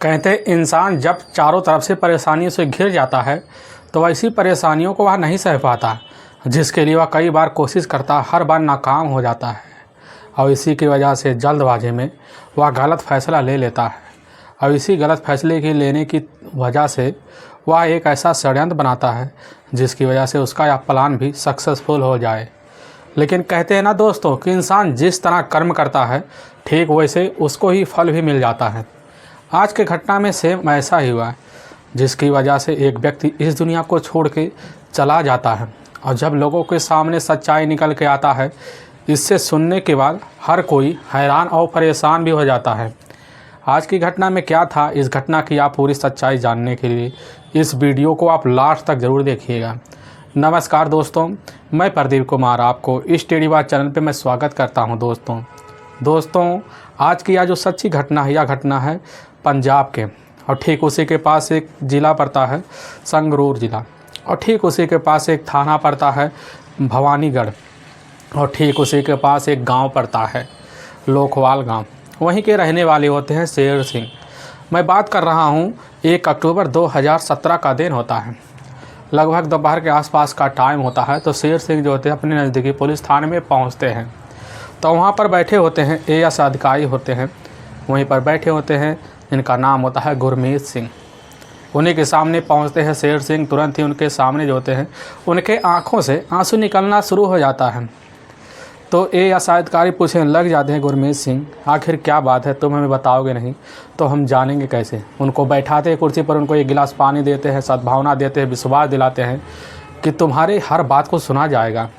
कहते इंसान जब चारों तरफ से परेशानियों से घिर जाता है तो ऐसी परेशानियों को वह नहीं सह पाता, जिसके लिए वह कई बार कोशिश करता, हर बार नाकाम हो जाता है और इसी की वजह से जल्दबाजी में वह गलत फैसला ले लेता है और इसी गलत फैसले के लेने की वजह से वह एक ऐसा षड्यंत्र बनाता है जिसकी वजह से उसका यह प्लान भी सक्सेसफुल हो जाए। लेकिन कहते हैं ना दोस्तों कि इंसान जिस तरह कर्म करता है ठीक वैसे उसको ही फल भी मिल जाता है। आज के घटना में सेम ऐसा ही हुआ है, जिसकी वजह से एक व्यक्ति इस दुनिया को छोड़ के चला जाता है और जब लोगों के सामने सच्चाई निकल के आता है, इससे सुनने के बाद हर कोई हैरान और परेशान भी हो जाता है। आज की घटना में क्या था, इस घटना की आप पूरी सच्चाई जानने के लिए इस वीडियो को आप लास्ट तक ज़रूर देखिएगा। नमस्कार दोस्तों, मैं प्रदीप कुमार आपको इस टेढ़ी बात चैनल पे मैं स्वागत करता हूं। दोस्तों आज की यह जो सच्ची घटना है, यह घटना है पंजाब के और ठीक उसी के पास एक ज़िला पड़ता है संगरूर ज़िला और ठीक उसी के पास एक थाना पड़ता है भवानीगढ़ और ठीक उसी के पास एक गांव पड़ता है लोखवाल गांव। वहीं के रहने वाले होते हैं शेर सिंह। मैं बात कर रहा हूं 1 अक्टूबर 2017 का दिन होता है, लगभग दोपहर के आसपास का टाइम होता है। तो शेर सिंह जो होते हैं अपने नज़दीकी पुलिस थाने में पहुंचते हैं। तो वहां पर बैठे होते हैं एएस अधिकारी होते हैं, वहीं पर बैठे होते हैं, इनका नाम होता है गुरमीत सिंह। उन्हीं के सामने पहुंचते हैं शेर सिंह। तुरंत ही उनके सामने जो होते हैं उनके आंखों से आंसू निकलना शुरू हो जाता है। तो एएस अधिकारी पूछने लग जाते हैं, गुरमीत सिंह आखिर क्या बात है, तुम हमें बताओगे नहीं तो हम जानेंगे कैसे। उनको बैठाते हैं कुर्सी पर, उनको एक गिलास पानी देते हैं, सद्भावना देते हैं, विश्वास दिलाते हैं कि तुम्हारे हर बात को सुना जाएगा।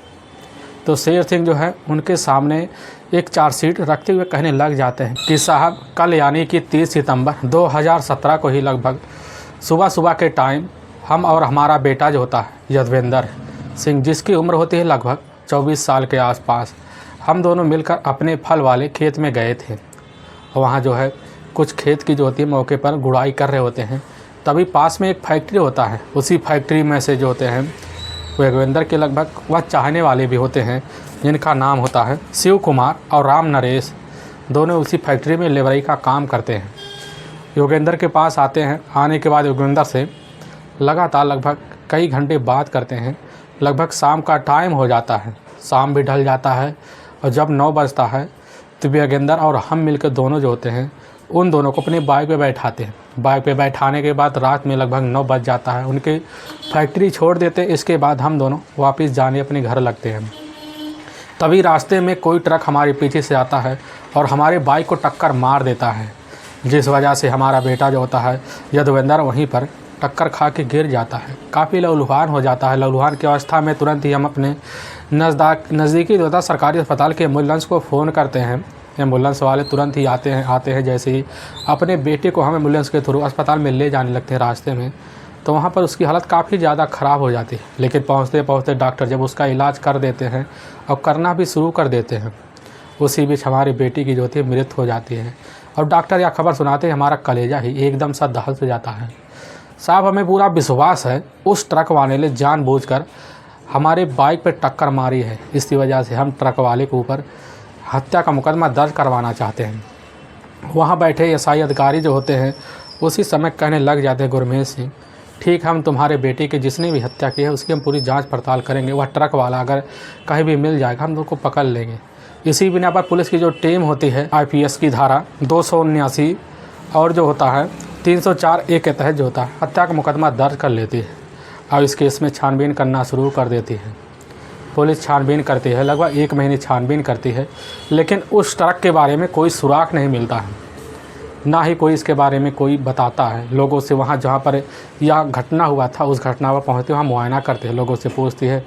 तो शेर सिंह जो है उनके सामने एक चार्जशीट रखते हुए कहने लग जाते हैं कि साहब कल यानी कि 30 सितंबर 2017 को ही लगभग सुबह के टाइम हम और हमारा बेटा जो होता है यदवेंद्र सिंह, जिसकी उम्र होती है लगभग 24 साल के आसपास, हम दोनों मिलकर अपने फल वाले खेत में गए थे। वहाँ जो है कुछ खेत की जो होती है मौके पर गुड़ाई कर रहे होते हैं। तभी पास में एक फैक्ट्री होता है, उसी फैक्ट्री में से जो होते हैं वो योगेंद्र के लगभग वह चाहने वाले भी होते हैं, जिनका नाम होता है शिव कुमार और राम नरेश। दोनों उसी फैक्ट्री में लेबराई का काम करते हैं। योगेंद्र के पास आते हैं। आने के बाद योगेंद्र से लगातार लगभग कई घंटे बात करते हैं। लगभग शाम का टाइम हो जाता है, शाम भी ढल जाता है और जब 9 बजता है तो योगेंद्र और हम मिलकर दोनों जो होते हैं उन दोनों को अपनी बाइक पे बैठाते हैं। बाइक पे बैठाने के बाद रात में लगभग 9 बज जाता है, उनके फैक्ट्री छोड़ देते। इसके बाद हम दोनों वापस जाने अपने घर लगते हैं। तभी रास्ते में कोई ट्रक हमारे पीछे से आता है और हमारे बाइक को टक्कर मार देता है, जिस वजह से हमारा बेटा जो होता है यदवेंद्र वहीं पर टक्कर खा के गिर जाता है। काफ़ी लहूलुहान हो जाता है। लहूलुहान की अवस्था में तुरंत ही हम अपने नज़दीकी जो होता सरकारी अस्पताल के एम्बुलेंस को फ़ोन करते हैं। एम्बुलेंस वाले तुरंत ही आते हैं। जैसे ही अपने बेटे को हम एम्बुलेंस के थ्रू अस्पताल में ले जाने लगते हैं, रास्ते में तो वहाँ पर उसकी हालत काफ़ी ज़्यादा ख़राब हो जाती है। लेकिन पहुँचते डॉक्टर जब उसका इलाज कर देते हैं और करना भी शुरू कर देते हैं, उसी बीच हमारी बेटी की जो होती है मृत्यु हो जाती है। और डॉक्टर यह खबर सुनाते हैं, हमारा कलेजा ही एकदम सा दहल से जाता है। साहब हमें पूरा विश्वास है उस ट्रक वाले ने जानबूझकर हमारे बाइक पे टक्कर मारी है, इसकी वजह से हम ट्रक वाले के ऊपर हत्या का मुकदमा दर्ज करवाना चाहते हैं। वहाँ बैठे एसआई अधिकारी जो होते हैं उसी समय कहने लग जाते हैं, गुरमीत सिंह ठीक, हम तुम्हारे बेटे की जिसने भी हत्या की है उसकी हम पूरी जांच पड़ताल करेंगे। वह ट्रक वाला अगर कहीं भी मिल जाएगा हम उसको पकड़ लेंगे। इसी बिना पर पुलिस की जो टीम होती है आईपीएस की धारा 279 और जो होता है 304A के तहत जो होता है हत्या का मुकदमा दर्ज कर लेती है और इस केस में छानबीन करना शुरू कर देती है। पुलिस छानबीन करती है, लगभग 1 महीने छानबीन करती है, लेकिन उस ट्रक के बारे में कोई सुराग नहीं मिलता है, ना ही कोई इसके बारे में कोई बताता है। लोगों से वहाँ जहाँ पर यह घटना हुआ था उस घटना पर पहुँचते वहाँ मुआयना करते हैं, लोगों से पूछती है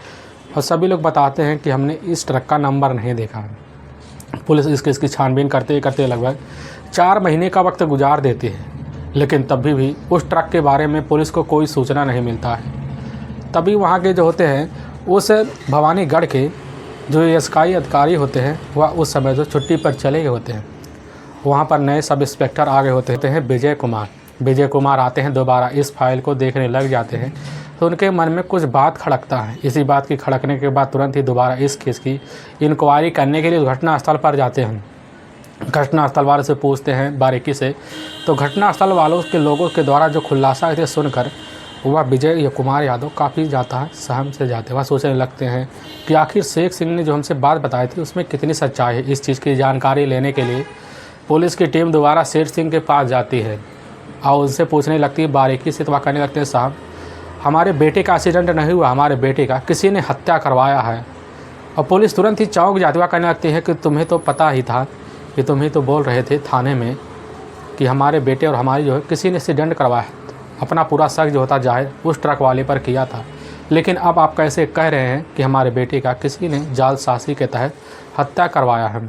और सभी लोग बताते हैं कि हमने इस ट्रक का नंबर नहीं देखा है। पुलिस इस केस की छानबीन करते लगभग 4 महीने का वक्त गुजार देती है, लेकिन तभी भी उस ट्रक के बारे में पुलिस को कोई सूचना नहीं मिलता है। तभी वहाँ के जो होते हैं उस भवानीगढ़ के जो एएसआई अधिकारी होते हैं वह उस समय जो छुट्टी पर चले गए होते हैं, वहाँ पर नए सब इंस्पेक्टर आ गए होते हैं विजय कुमार आते हैं। दोबारा इस फाइल को देखने लग जाते हैं तो उनके मन में कुछ बात खड़कता है। इसी बात की खड़कने के बाद तुरंत ही दोबारा इस केस की इंक्वायरी करने के लिए घटना स्थल पर जाते हैं। घटनास्थल वालों से पूछते हैं बारीकी से, तो घटनास्थल वालों के लोगों के द्वारा जो खुलासा इसे सुनकर वह विजय कुमार यादव काफ़ी जाता है सहम से जाते हैं। वह सोचने लगते हैं कि आखिर शेख सिंह ने जो हमसे बात बताई थी उसमें कितनी सच्चाई है। इस चीज़ की जानकारी लेने के लिए पुलिस की टीम दोबारा शेख सिंह के पास जाती है और उनसे पूछने लगती है बारीकी से। तो वह कहने लगते हैं साहब हमारे बेटे का एक्सीडेंट नहीं हुआ, हमारे बेटे का किसी ने हत्या करवाया है। और पुलिस तुरंत ही चौंक जाती है। वह कहने लगती है कि तुम्हें तो पता ही था, कि तुम ही तो बोल रहे थे थाने में कि हमारे बेटे और हमारी जो है किसी ने एक्सीडेंट करवाया है। अपना पूरा शक जो होता जाहिर उस ट्रक वाले पर किया था, लेकिन अब आप कैसे कह रहे हैं कि हमारे बेटे का किसी ने जालसाजी के तहत हत्या करवाया है।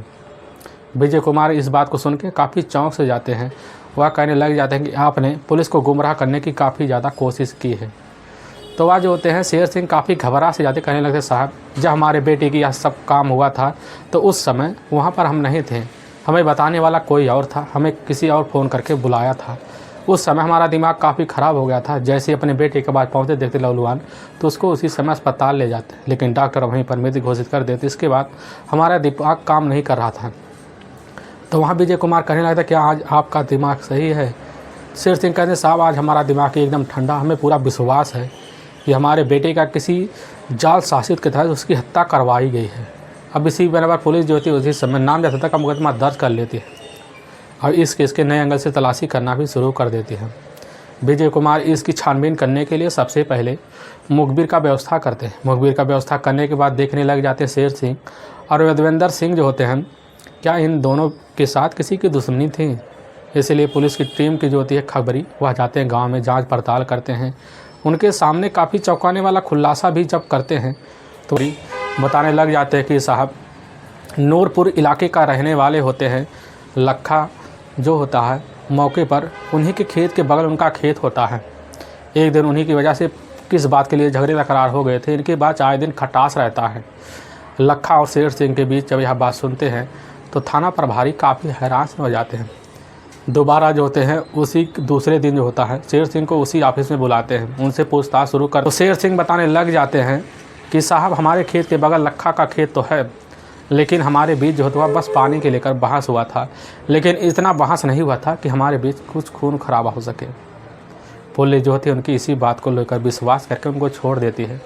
विजय कुमार इस बात को सुन के काफ़ी चौंक से जाते हैं। वह कहने लग जाते हैं कि आपने पुलिस को गुमराह करने की काफ़ी ज़्यादा कोशिश की है। तो वह जो होते हैं शेर सिंह काफ़ी घबरा से जाते, कहने लगते साहब जब हमारे बेटे की यह सब काम हुआ था तो उस समय वहाँ पर हम नहीं थे, हमें बताने वाला कोई और था, हमें किसी और फ़ोन करके बुलाया था। उस समय हमारा दिमाग काफ़ी ख़राब हो गया था। जैसे अपने बेटे के बाद पहुँचते देखते लवलुआन तो उसको उसी समय अस्पताल ले जाते, लेकिन डॉक्टर वहीं पर मृत घोषित कर देते। इसके बाद हमारा दिमाग काम नहीं कर रहा था। तो वहाँ विजय कुमार कहने लगा था क्या आज आपका दिमाग सही है? शेर सिंह कहते साहब आज हमारा दिमाग एकदम ठंडा, हमें पूरा विश्वास है कि हमारे बेटे का किसी जाल शासित के तहत उसकी हत्या करवाई गई है। अब इसी बराबर पुलिस जो होती है उसी समय नाम जैसा का मुकदमा दर्ज कर लेती है और इस केस के नए एंगल से तलाशी करना भी शुरू कर देती है। विजय कुमार इसकी छानबीन करने के लिए सबसे पहले मुखबिर का व्यवस्था करते हैं। मुखबिर का व्यवस्था करने के बाद देखने लग जाते हैं शेर सिंह और यदवेंद्र सिंह जो होते हैं क्या इन दोनों के साथ किसी की दुश्मनी थी। इसलिए पुलिस की टीम की जो होती है खबरी वह जाते हैं गाँव में, जाँच पड़ताल करते हैं। उनके सामने काफ़ी चौंकाने वाला खुलासा भी जब करते हैं तो बताने लग जाते हैं कि साहब नूरपुर इलाके का रहने वाले होते हैं। लखा जो होता है मौके पर उन्हीं के खेत के बगल उनका खेत होता है। एक दिन उन्हीं की वजह से किस बात के लिए झगड़े तकरार हो गए थे, इनके बाद आए दिन खटास रहता है। लखा और शेर सिंह के बीच जब यह बात सुनते हैं तो थाना प्रभारी काफ़ी हैरान हो जाते हैं। दोबारा जो होते हैं उसी दूसरे दिन जो होता है शेर सिंह को उसी ऑफिस में बुलाते हैं, उनसे पूछताछ शुरू कर। तो शेर सिंह बताने लग जाते हैं कि साहब हमारे खेत के बगल लखा का खेत तो है, लेकिन हमारे बीच जो होता बस पानी के लेकर बहस हुआ था, लेकिन इतना बहस नहीं हुआ था कि हमारे बीच कुछ खून खराबा हो सके। पुलिस जो होती है उनकी इसी बात को लेकर विश्वास करके उनको छोड़ देती है।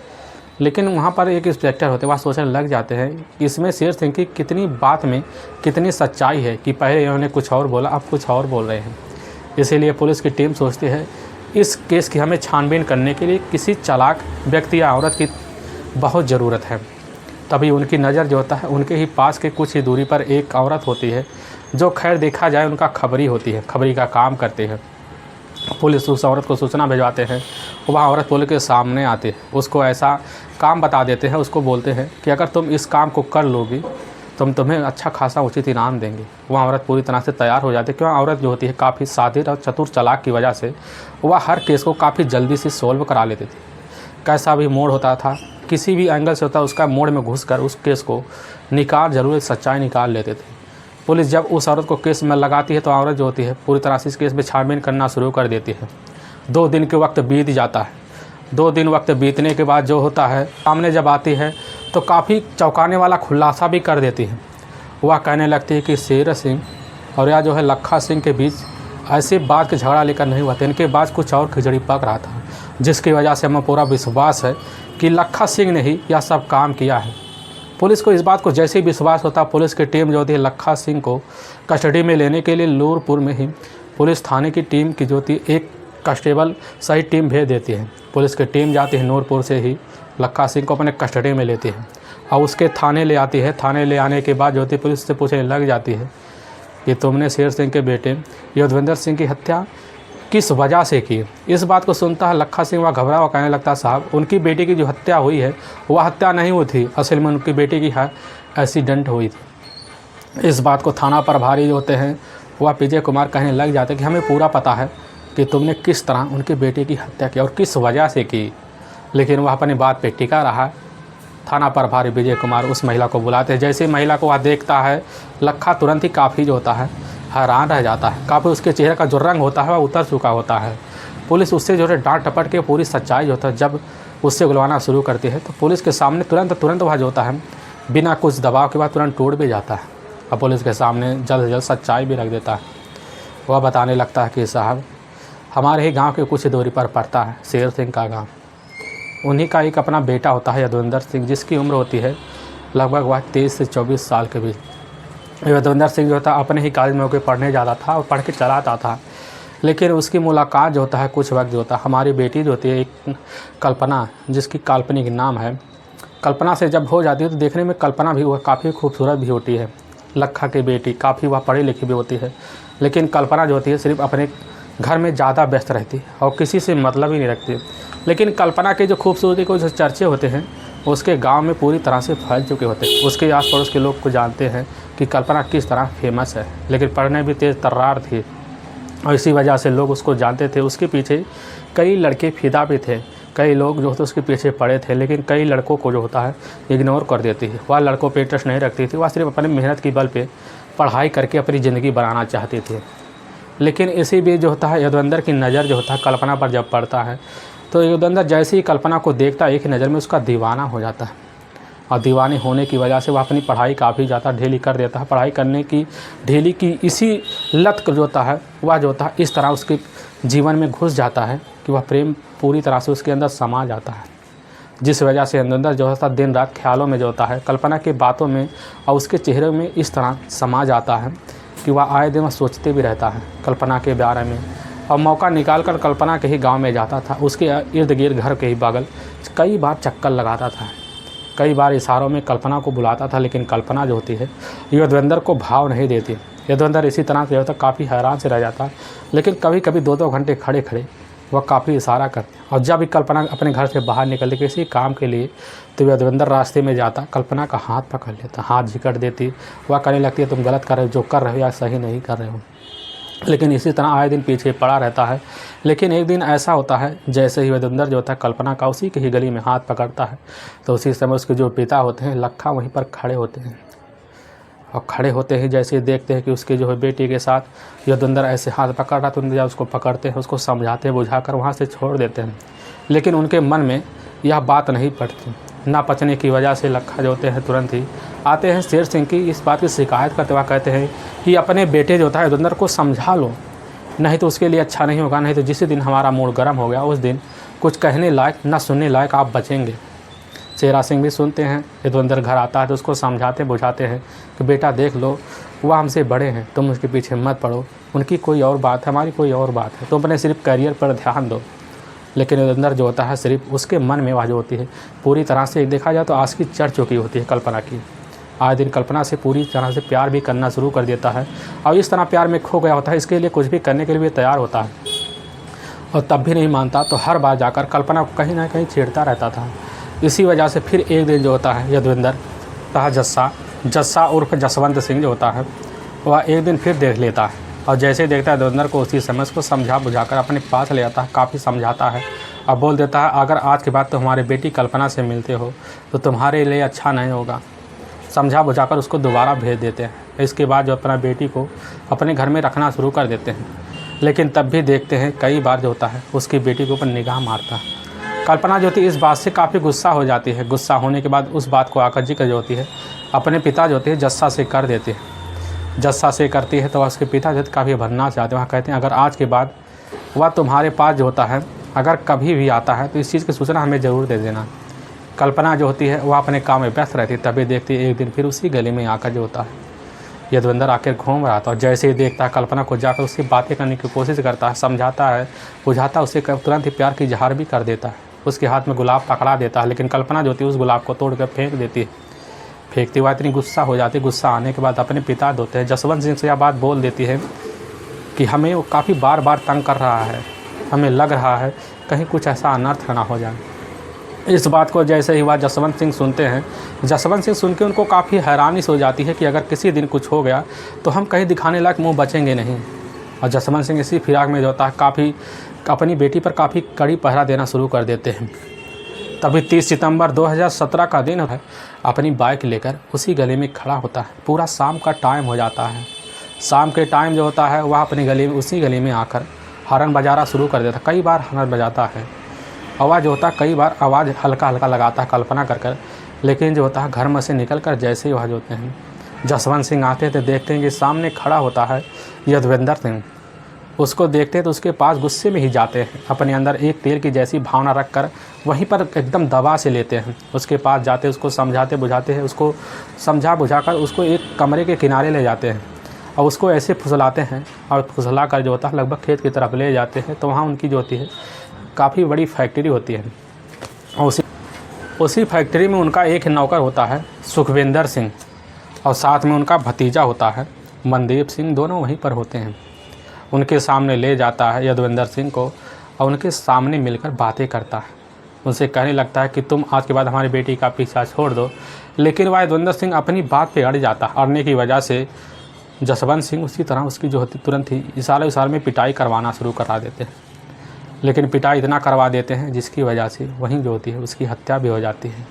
लेकिन वहाँ पर एक इंस्पेक्टर होते वह सोचने लग जाते हैं कि इसमें शेर सिंह की कितनी बात में कितनी सच्चाई है कि पहले इन्होंने कुछ और बोला अब कुछ और बोल रहे हैं। इसीलिए पुलिस की टीम सोचती है इस केस की हमें छानबीन करने के लिए किसी चालाक व्यक्ति या औरत की बहुत ज़रूरत है। तभी उनकी नज़र जो होता है उनके ही पास के कुछ ही दूरी पर एक औरत होती है जो खैर देखा जाए उनका खबरी होती है, खबरी का काम करते हैं। पुलिस उस औरत को सूचना भिजवाते हैं, वह औरत पुलिस के सामने आती है, उसको ऐसा काम बता देते हैं, उसको बोलते हैं कि अगर तुम इस काम को कर लोगी तो हम तुम्हें अच्छा खासा उचित इनाम देंगे। वह औरत पूरी तरह से तैयार हो जाती है, क्यों औरत जो होती है काफ़ी सादिर और चतुर चालाक की वजह से वह हर केस को काफ़ी जल्दी से सोल्व करा लेती थी। कैसा भी मोड़ होता था, किसी भी एंगल से होता उसका मोड़ में घुसकर उस केस को निकाल जरूर सच्चाई निकाल लेते थे। पुलिस जब उस औरत को केस में लगाती है तो औरत जो होती है पूरी तरह से इस केस में छानबीन करना शुरू कर देती है। 2 दिन के वक्त बीत जाता है। 2 दिन वक्त बीतने के बाद जो होता है सामने जब आती है तो काफ़ी चौंकाने वाला खुलासा भी कर देती है। वह कहने लगती है कि शेर सिंह और या जो है लखा सिंह के बीच ऐसे बात के झगड़ा लेकर नहीं हुआ था, इनके बाद कुछ और खिचड़ी पक रहा था, जिसकी वजह से हमें पूरा विश्वास है कि लखा सिंह ने ही यह सब काम किया है। पुलिस को इस बात को जैसे ही विश्वास होता पुलिस की टीम जो होती है लखा सिंह को कस्टडी में लेने के लिए नूरपुर में ही पुलिस थाने की टीम की जो होती है एक कांस्टेबल सही टीम भेज देती है। पुलिस की टीम जाती है नूरपुर से ही लखा सिंह को अपने कस्टडी में लेती है और उसके थाने ले आती है। थाने ले आने के बाद जो होती है पुलिस से पूछने लग जाती है कि तुमने शेर सिंह के बेटे यदवेंद्र सिंह की हत्या किस वजह से की। इस बात को सुनता है लखा सिंह वह घबरा हुआ कहने लगता साहब उनकी बेटी की जो हत्या हुई है वह हत्या नहीं हुई थी, असल में उनकी बेटी की एक्सीडेंट हुई थी। इस बात को थाना प्रभारी जो होते हैं वह विजय कुमार कहने लग जाते कि हमें पूरा पता है कि तुमने किस तरह उनके बेटे की हत्या की और किस वजह से की, लेकिन वह अपनी बात पे टिका रहा। थाना प्रभारी विजय कुमार उस महिला को बुलाते हैं। जैसे ही महिला को वह देखता है लखा तुरंत ही काफ़ी जो होता है हैरान रह जाता है, काफ़ी उसके चेहरे का जो रंग होता है वह उतर चुका होता है। पुलिस उससे जो है डांट टपट के पूरी सच्चाई जो होता है जब उससे बुलवाना शुरू करती है तो पुलिस के सामने तुरंत वह जो होता है बिना कुछ दबाव के बाद तुरंत टूट भी जाता है। और पुलिस के सामने जल्द से जल्द सच्चाई भी रख देता है। वह बताने लगता है कि साहब, हमारे ही गांव के कुछ दूरी पर पड़ता है शेर सिंह का गांव। उन्हीं का एक अपना बेटा होता है यदुवंदर सिंह, जिसकी उम्र होती है लगभग वह 23 से 24 साल के बीच। यदुवंदर सिंह जो होता है अपने ही कॉलेज में होकर पढ़ने जाता था और पढ़ के चला आता था, लेकिन उसकी मुलाकात जो होता है कुछ वक्त जो होता है हमारी बेटी जो होती है एक कल्पना, जिसकी काल्पनिक नाम है, कल्पना से जब हो जाती है तो देखने में कल्पना भी वह काफ़ी खूबसूरत भी होती है। लखा की बेटी काफ़ी वह पढ़ी लिखी भी होती है, लेकिन कल्पना जो होती है सिर्फ अपने घर में ज़्यादा व्यस्त रहती है और किसी से मतलब ही नहीं रखती। लेकिन कल्पना के जो खूबसूरती को जो चर्चे होते हैं उसके गांव में पूरी तरह से फैल चुके होते हैं। उसके आस पड़ोस के लोग को जानते हैं कि कल्पना किस तरह फेमस है, लेकिन पढ़ने भी तेज़ तर्रार थी और इसी वजह से लोग उसको जानते थे। उसके पीछे कई लड़के फिदा भी थे, कई लोग जो होते उसके पीछे पड़े थे, लेकिन कई लड़कों को जो होता है इग्नोर कर देती है। वह लड़कों पे इंटरेस्ट नहीं रखती थी, वह सिर्फ अपनी मेहनत की बल पे पढ़ाई करके अपनी ज़िंदगी बनाना चाहती थी। लेकिन इसी बीच जो होता है यदुवंदर की नज़र जो होता है कल्पना पर जब पड़ता है तो यदुवंदर जैसे ही कल्पना को देखता है एक नज़र में उसका दीवाना हो जाता है और दीवाने होने की वजह से वह अपनी पढ़ाई काफ़ी ज़्यादा ढीली कर देता है। पढ़ाई करने की ढीली की इसी लत जो होता है वह जो होता है इस तरह उसके जीवन में घुस जाता है कि वह प्रेम पूरी तरह से उसके अंदर समा जाता है, जिस वजह से अंदर जो होता है दिन रात ख्यालों में जो होता है कल्पना के बातों में और उसके चेहरे में इस तरह समा जाता है कि वह आए दिन वह सोचते भी रहता है कल्पना के बारे में। और मौका निकाल कर कल्पना के ही गांव में जाता था, उसके इर्द गिर्द घर के ही बगल कई बार चक्कर लगाता था, कई बार इशारों में कल्पना को बुलाता था, लेकिन कल्पना जो होती है यदुवंदर को भाव नहीं देती। यदुवंदर इसी तरह से होता काफ़ी हैरान से रह जाता, लेकिन कभी कभी 2-2 घंटे खड़े खड़े वह काफ़ी इशारा करते। और जब भी कल्पना अपने घर से बाहर निकलती किसी काम के लिए तो यदुवंदर रास्ते में जाता, कल्पना का हाथ पकड़ लेता, हाथ झिकट देती, वह कहने लगती है तुम गलत कर रहे हो, जो कर रहे हो या सही नहीं कर रहे हो। लेकिन इसी तरह आए दिन पीछे पड़ा रहता है। लेकिन एक दिन ऐसा होता है जैसे ही यदुवंदर जो होता है कल्पना का उसी के ही गली में हाथ पकड़ता है तो उसी समय उसके जो पिता होते हैं लखा वहीं पर खड़े होते हैं और खड़े होते ही जैसे ही देखते हैं कि उसके जो है बेटी के साथ यदुवंदर ऐसे हाथ पकड़ रहा तो जब उसको पकड़ते हैं उसको समझाते बुझाकर वहाँ से छोड़ देते हैं। लेकिन उनके मन में यह बात नहीं पड़ती, ना पचने की वजह से लखा जो होते हैं तुरंत ही आते हैं शेर सिंह की इस बात की शिकायत करते हुए कहते हैं कि अपने बेटे जो होता है यदुवंदर को समझा लो, नहीं तो उसके लिए अच्छा नहीं होगा, नहीं तो जिस दिन हमारा मूड गर्म हो गया उस दिन कुछ कहने लायक ना सुनने लायक आप बचेंगे। शेरा सिंह भी सुनते हैं, यदुवंदर घर आता है तो उसको समझाते बुझाते हैं कि बेटा देख लो वह हमसे बड़े हैं, तुम उसके पीछे मत पड़ो, उनकी कोई और बात है, हमारी कोई और बात है, तुम अपने सिर्फ करियर पर ध्यान दो। लेकिन यदुवंदर जो होता है सिर्फ उसके मन में वह जो होती है पूरी तरह से देखा जाए तो आज की चढ़ चुकी होती है कल्पना की। आए दिन कल्पना से पूरी तरह से प्यार भी करना शुरू कर देता है और इस तरह प्यार में खो गया होता है, इसके लिए कुछ भी करने के लिए तैयार होता है और तब भी नहीं मानता तो हर बार जाकर कल्पना को कहीं ना कहीं छेड़ता रहता था। इसी वजह से फिर एक दिन जो होता है यदुवंदर तथा जस्सा उर्फ जसवंत सिंह जो होता है वह एक दिन फिर देख लेता है और जैसे ही देखता है यदुवंदर को उसी समय उसको समझा बुझाकर अपने पास ले आता है, काफ़ी समझाता है और बोल देता है अगर आज के बाद तो हमारी बेटी कल्पना से मिलते हो तो तुम्हारे लिए अच्छा नहीं होगा। समझा बुझाकर उसको दोबारा भेज देते हैं। इसके बाद जो अपना बेटी को अपने घर में रखना शुरू कर देते हैं, लेकिन तब भी देखते हैं कई बार जो होता है उसकी बेटी के ऊपर निगाह मारता है। कल्पना जो होती है इस बात से काफ़ी गुस्सा हो जाती है। गुस्सा होने के बाद उस बात को आकर जिक्र जो होती है अपने पिता जो होते हैं जस्सा से कर देते हैं। जस्सा से करती है तो उसके पिता जो काफ़ी भरना चाहते हैं। वहाँ कहते हैं अगर आज के बाद वह तुम्हारे पास जो होता है अगर कभी भी आता है तो इस चीज़ की सूचना हमें ज़रूर दे देना। कल्पना जो होती है वह अपने काम में व्यस्त रहती है। तभी देखती है एक दिन फिर उसी गली में आकर जो होता है यदुवंदर आकर घूम रहा था और जैसे ही देखता है कल्पना को जाकर उससे बातें करने की कोशिश करता है, समझाता है बुझाता, उसे तुरंत ही प्यार की इजहार भी कर देता है। उसके हाथ में गुलाब पकड़ा देता है, लेकिन कल्पना जो होती है उस गुलाब को तोड़ कर फेंक देती है। फेंकते हुआ इतनी गुस्सा हो जाती है। गुस्सा आने के बाद अपने पिता होते हैं जसवंत सिंह से यह बात बोल देती है कि हमें वो काफ़ी बार बार तंग कर रहा है, हमें लग रहा है कहीं कुछ ऐसा अनर्थ ना हो जाए। इस बात को जैसे ही वह जसवंत सिंह सुनते हैं, जसवंत सिंह सुन के उनको काफ़ी हैरानी से हो जाती है कि अगर किसी दिन कुछ हो गया तो हम कहीं दिखाने लायक मुँह बचेंगे नहीं। और जसवंत सिंह इसी फिराक में जो होता है काफ़ी अपनी बेटी पर काफ़ी कड़ी पहरा देना शुरू कर देते हैं। तभी 30 सितंबर 2017 का दिन है। अपनी बाइक लेकर उसी गली में खड़ा होता है। पूरा शाम का टाइम हो जाता है। शाम के टाइम जो होता है वह अपनी गली में उसी गली में आकर हॉर्न बजाना शुरू कर देता है। कई बार हॉर्न बजाता है। आवाज़ होता है कई बार आवाज़ हल्का हल्का लगाता है कल्पना कर, लेकिन जो होता है घर में से निकल कर जैसे ही वह जो होते हैं जसवंत सिंह आते थे, देखते हैं कि सामने खड़ा होता है यदुवेंद्र सिंह। उसको देखते हैं तो उसके पास गुस्से में ही जाते हैं, अपने अंदर एक तीर की जैसी भावना रख कर वहीं पर एकदम दबा से लेते हैं। उसके पास जाते, उसको समझाते बुझाते हैं, उसको समझा बुझाकर उसको एक कमरे के किनारे ले जाते हैं और उसको ऐसे फुसलाते हैं और फुसला कर जो होता है लगभग खेत की तरफ ले जाते हैं। तो वहाँ उनकी जो होती है काफ़ी बड़ी फैक्ट्री होती है और उसी फैक्ट्री में उनका एक नौकर होता है सुखविंदर सिंह और साथ में उनका भतीजा होता है मनदीप सिंह। दोनों वहीं पर होते हैं। उनके सामने ले जाता है यदुवेंद्र सिंह को और उनके सामने मिलकर बातें करता है। उनसे कहने लगता है कि तुम आज के बाद हमारी बेटी का पीछा छोड़ दो। लेकिन वह यदुवेंद्र सिंह अपनी बात पे अड़ जाता है। अड़ने की वजह से जसवंत सिंह उसी तरह उसकी जो होती तुरंत ही इशारे में पिटाई करवाना शुरू करा देते हैं। लेकिन पिटाई इतना करवा देते हैं जिसकी वजह से वहीं जो होती है उसकी हत्या भी हो जाती है।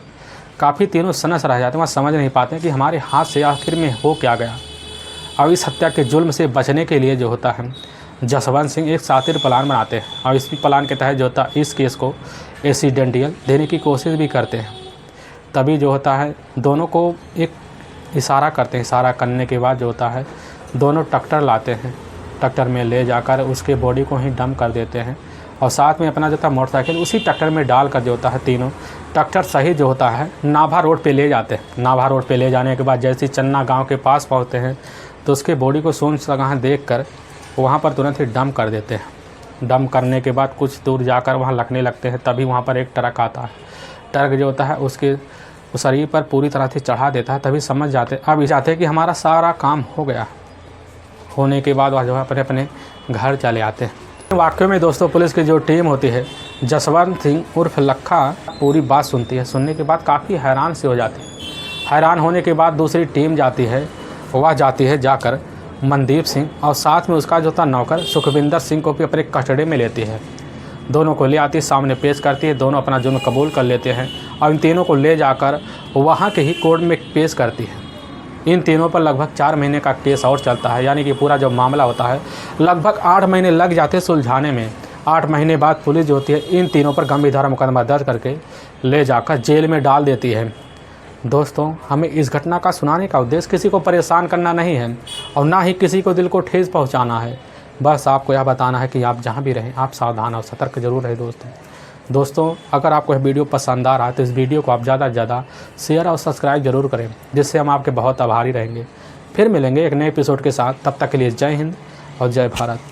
काफ़ी तीनों सनस रह जाते हैं, वहाँ समझ नहीं पाते हैं कि हमारे हाथ से आखिर में हो क्या गया। और इस हत्या के जुल्म से बचने के लिए जो होता है जसवंत सिंह एक शातिर प्लान बनाते हैं और इस प्लान के तहत जो होता है इस केस को एक्सीडेंटल देने की कोशिश भी करते हैं। तभी जो होता है दोनों को एक इशारा करते हैं। इशारा करने के बाद जो होता है दोनों ट्रैक्टर लाते हैं। ट्रैक्टर में ले जाकर उसके बॉडी को ही डंप कर देते हैं और साथ में अपना जो होता है मोटरसाइकिल उसी ट्रैक्टर में डालकर जो होता है तीनों ट्रैक्टर सही जो होता है नाभा रोड पे ले जाते हैं। नाभा रोड पे ले जाने के बाद जैसे चन्ना गांव के पास पहुंचते हैं तो उसके बॉडी को सोच जगह देख कर वहाँ पर तुरंत ही डंप कर देते हैं। डंप करने के बाद कुछ दूर जाकर वहाँ लगने लगते हैं। तभी वहाँ पर एक ट्रक आता है। ट्रक जो होता है उसके शरीर पर पूरी तरह से चढ़ा देता है। तभी समझ जाते अब चाहते हैं कि हमारा सारा काम हो गया। होने के बाद वह जो है अपने अपने घर चले आते हैं। वाकई में दोस्तों पुलिस की जो टीम होती है जसवंत सिंह उर्फ लखा पूरी बात सुनती है। सुनने के बाद काफ़ी हैरान से हो जाती है। हैरान होने के बाद दूसरी टीम जाती है। वह जाती है जाकर मनदीप सिंह और साथ में उसका जो था नौकर सुखविंदर सिंह को भी अपने कस्टडी में लेती है। दोनों को ले आती है, सामने पेश करती है। दोनों अपना जुर्म कबूल कर लेते हैं और इन तीनों को ले जाकर वहाँ के ही कोर्ट में पेश करती है। इन तीनों पर लगभग 4 महीने का केस और चलता है। यानी कि पूरा जो मामला होता है लगभग 8 महीने लग जाते हैं सुलझाने में। 8 महीने बाद पुलिस जो होती है इन तीनों पर गंभीर धारा मुकदमा दर्ज करके ले जाकर जेल में डाल देती है। दोस्तों हमें इस घटना का सुनाने का उद्देश्य किसी को परेशान करना नहीं है और ना ही किसी को दिल को ठेस पहुंचाना है। बस आपको यह बताना है कि आप जहां भी रहें आप सावधान और सतर्क जरूर रहें। दोस्तों अगर आपको यह वीडियो पसंद आ रहा है तो इस वीडियो को आप ज़्यादा से ज़्यादा शेयर और सब्सक्राइब जरूर करें, जिससे हम आपके बहुत आभारी रहेंगे। फिर मिलेंगे एक नए एपिसोड के साथ। तब तक के लिए जय हिंद और जय भारत।